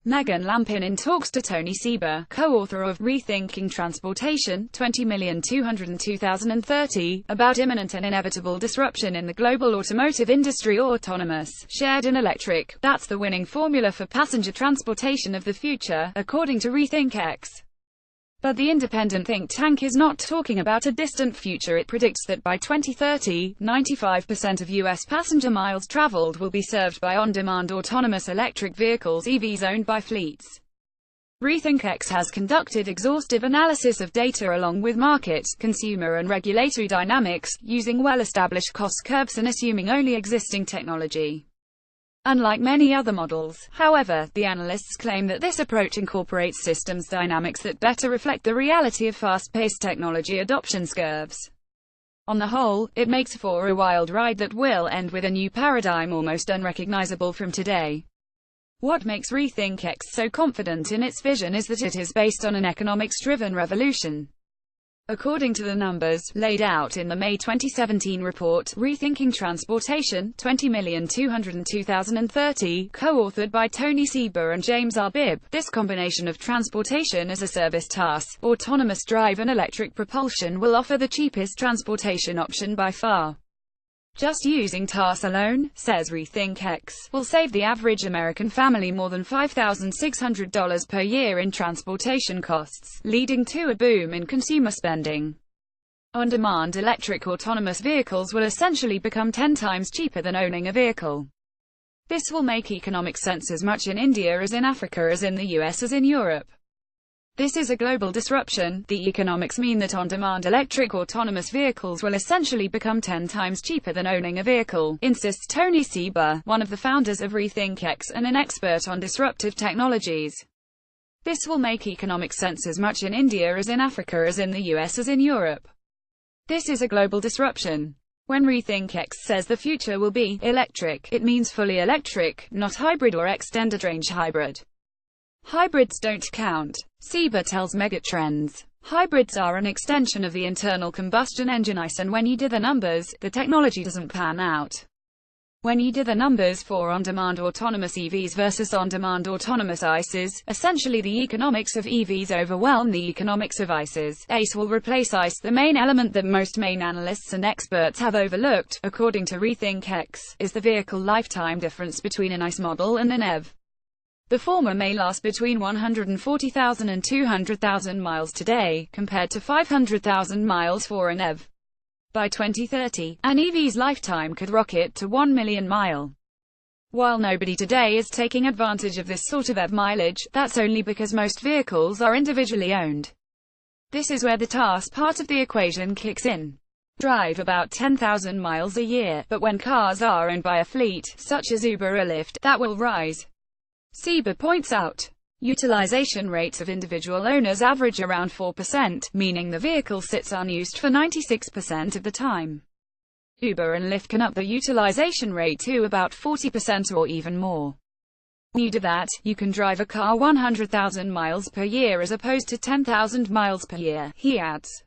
Megan Lampin in talks to Tony Seba, co-author of Rethinking Transportation, 20,202,030, about imminent and inevitable disruption in the global automotive industry. Autonomous, shared and electric, that's the winning formula for passenger transportation of the future, according to RethinkX. But the independent think tank is not talking about a distant future. It predicts that by 2030, 95% of U.S. passenger miles traveled will be served by on-demand autonomous electric vehicles (EVs) owned by fleets. RethinkX has conducted exhaustive analysis of data along with market, consumer and regulatory dynamics, using well-established cost curves and assuming only existing technology. Unlike many other models, however, the analysts claim that this approach incorporates systems dynamics that better reflect the reality of fast-paced technology adoption curves. On the whole, it makes for a wild ride that will end with a new paradigm almost unrecognizable from today. What makes RethinkX so confident in its vision is that it is based on an economics-driven revolution. According to the numbers laid out in the May 2017 report, Rethinking Transportation, 20,202,030, co-authored by Tony Seba and James R. Bibb, this combination of transportation as a service TaaS, autonomous drive and electric propulsion will offer the cheapest transportation option by far. Just using TaaS alone, says RethinkX, will save the average American family more than $5,600 per year in transportation costs, leading to a boom in consumer spending. On-demand electric autonomous vehicles will essentially become 10 times cheaper than owning a vehicle. This will make economic sense as much in India as in Africa as in the US as in Europe. This is a global disruption. The economics mean that on-demand electric autonomous vehicles will essentially become 10 times cheaper than owning a vehicle, insists Tony Seba, one of the founders of RethinkX and an expert on disruptive technologies. This will make economic sense as much in India as in Africa as in the US as in Europe. This is a global disruption. When RethinkX says the future will be electric, it means fully electric, not hybrid or extended range hybrid. Hybrids don't count. Seba tells Megatrends. Hybrids are an extension of the internal combustion engine ICE, and when you do the numbers, the technology doesn't pan out. When you do the numbers for on-demand autonomous EVs versus on-demand autonomous ICEs, essentially the economics of EVs overwhelm the economics of ICEs. ACE will replace ICE. The main element that most main analysts and experts have overlooked, according to RethinkX, is the vehicle lifetime difference between an ICE model and an EV. The former may last between 140,000 and 200,000 miles today, compared to 500,000 miles for an EV. By 2030, an EV's lifetime could rocket to 1 million miles. While nobody today is taking advantage of this sort of EV mileage, that's only because most vehicles are individually owned. This is where the TaaS part of the equation kicks in. Drive about 10,000 miles a year, but when cars are owned by a fleet, such as Uber or Lyft, that will rise. Seba points out, utilization rates of individual owners average around 4%, meaning the vehicle sits unused for 96% of the time. Uber and Lyft can up the utilization rate to about 40% or even more. When you do that, you can drive a car 100,000 miles per year as opposed to 10,000 miles per year, he adds.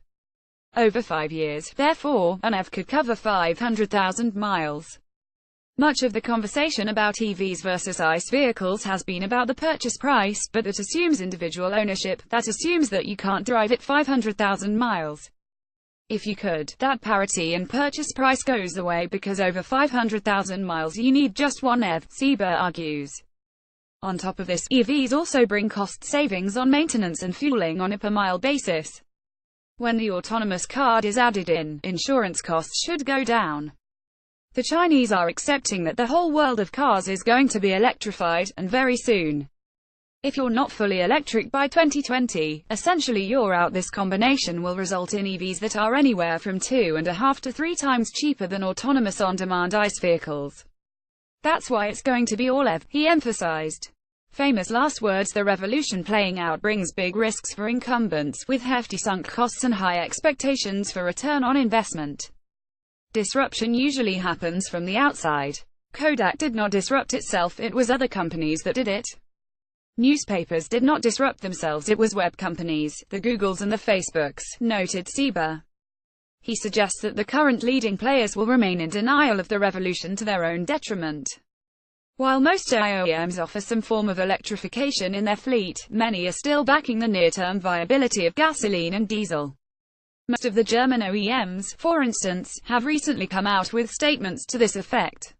Over 5 years, therefore, an EV could cover 500,000 miles. Much of the conversation about EVs versus ICE vehicles has been about the purchase price, but that assumes individual ownership. That assumes that you can't drive it 500,000 miles. If you could, that parity in purchase price goes away because over 500,000 miles you need just one EV, Seba argues. On top of this, EVs also bring cost savings on maintenance and fueling on a per-mile basis. When the autonomous card is added in, insurance costs should go down. The Chinese are accepting that the whole world of cars is going to be electrified, and very soon. If you're not fully electric by 2020, essentially you're out. This combination will result in EVs that are anywhere from 2.5 to 3 times cheaper than autonomous on-demand ICE vehicles. That's why it's going to be all EV, he emphasized. Famous last words. The revolution playing out brings big risks for incumbents, with hefty sunk costs and high expectations for return on investment. Disruption usually happens from the outside. Kodak did not disrupt itself, it was other companies that did it. Newspapers did not disrupt themselves, it was web companies, the Googles and the Facebooks, noted Seba. He suggests that the current leading players will remain in denial of the revolution to their own detriment. While most OEMs offer some form of electrification in their fleet, many are still backing the near-term viability of gasoline and diesel. Most of the German OEMs, for instance, have recently come out with statements to this effect.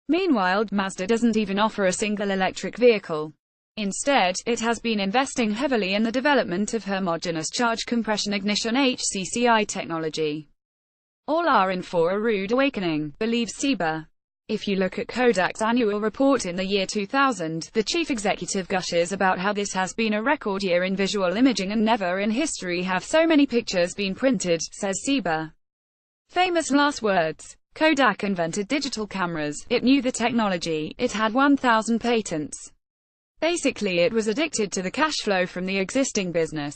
Meanwhile, Mazda doesn't even offer a single electric vehicle. Instead, it has been investing heavily in the development of homogeneous charge compression ignition (HCCI) technology. All are in for a rude awakening, believes Sieber. If you look at Kodak's annual report in the year 2000, the chief executive gushes about how this has been a record year in visual imaging and never in history have so many pictures been printed, says Sieber. Famous last words. Kodak invented digital cameras, it knew the technology, it had 1,000 patents. Basically it was addicted to the cash flow from the existing business.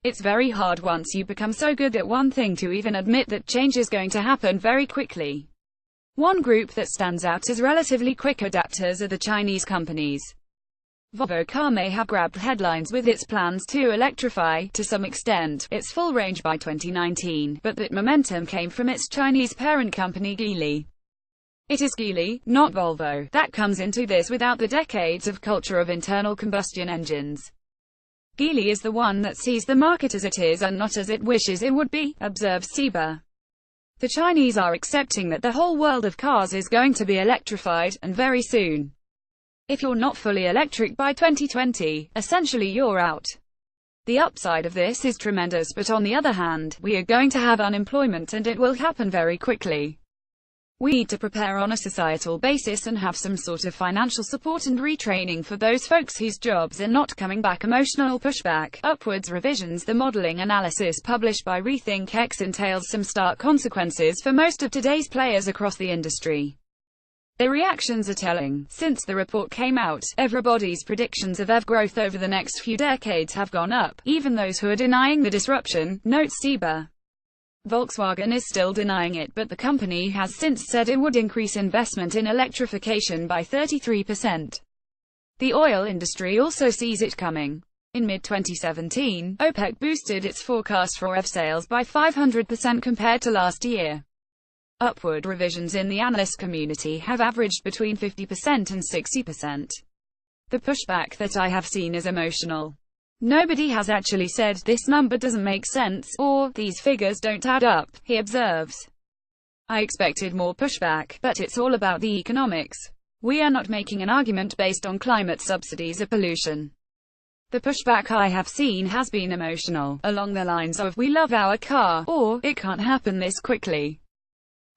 It's very hard once you become so good at one thing to even admit that change is going to happen very quickly. One group that stands out as relatively quick adapters are the Chinese companies. Volvo Car may have grabbed headlines with its plans to electrify, to some extent, its full range by 2019, but that momentum came from its Chinese parent company Geely. It is Geely, not Volvo, that comes into this without the decades of culture of internal combustion engines. Geely is the one that sees the market as it is and not as it wishes it would be, observes Sieber. The Chinese are accepting that the whole world of cars is going to be electrified, and very soon. If you're not fully electric by 2020, essentially you're out. The upside of this is tremendous, but on the other hand, we are going to have unemployment and it will happen very quickly. We need to prepare on a societal basis and have some sort of financial support and retraining for those folks whose jobs are not coming back. Emotional pushback, upwards revisions. The modeling analysis published by RethinkX entails some stark consequences for most of today's players across the industry. The reactions are telling. Since the report came out, everybody's predictions of EV growth over the next few decades have gone up, even those who are denying the disruption, notes Sieber. Volkswagen is still denying it, but the company has since said it would increase investment in electrification by 33%. The oil industry also sees it coming. In mid-2017, OPEC boosted its forecast for EV sales by 500% compared to last year. Upward revisions in the analyst community have averaged between 50% and 60%. The pushback that I have seen is emotional. Nobody has actually said, this number doesn't make sense, or, these figures don't add up, he observes. I expected more pushback, but it's all about the economics. We are not making an argument based on climate subsidies or pollution. The pushback I have seen has been emotional, along the lines of, we love our car, or, it can't happen this quickly.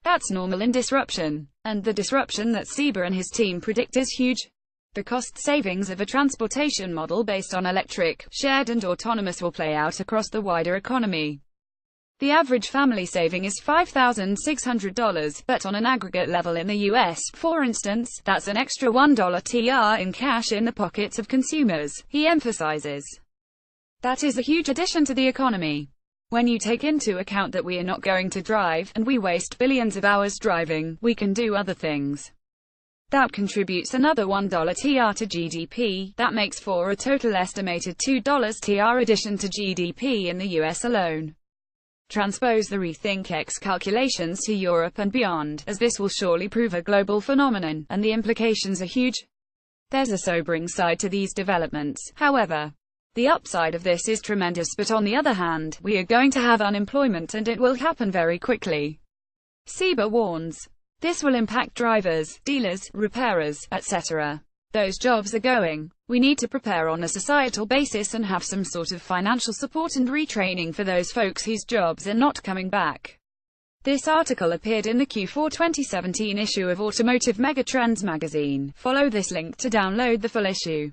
That's normal in disruption. And the disruption that Sieber and his team predict is huge. The cost savings of a transportation model based on electric, shared and autonomous will play out across the wider economy. The average family saving is $5,600, but on an aggregate level in the US, for instance, that's an extra $1 TR in cash in the pockets of consumers, he emphasizes. That is a huge addition to the economy. When you take into account that we are not going to drive, and we waste billions of hours driving, we can do other things. That contributes another $1 TR to GDP, that makes for a total estimated $2 TR addition to GDP in the US alone. Transpose the RethinkX calculations to Europe and beyond, as this will surely prove a global phenomenon, and the implications are huge. There's a sobering side to these developments, however. The upside of this is tremendous, but on the other hand, we are going to have unemployment and it will happen very quickly. Sieber warns. This will impact drivers, dealers, repairers, etc. Those jobs are going. We need to prepare on a societal basis and have some sort of financial support and retraining for those folks whose jobs are not coming back. This article appeared in the Q4 2017 issue of Automotive Megatrends magazine. Follow this link to download the full issue.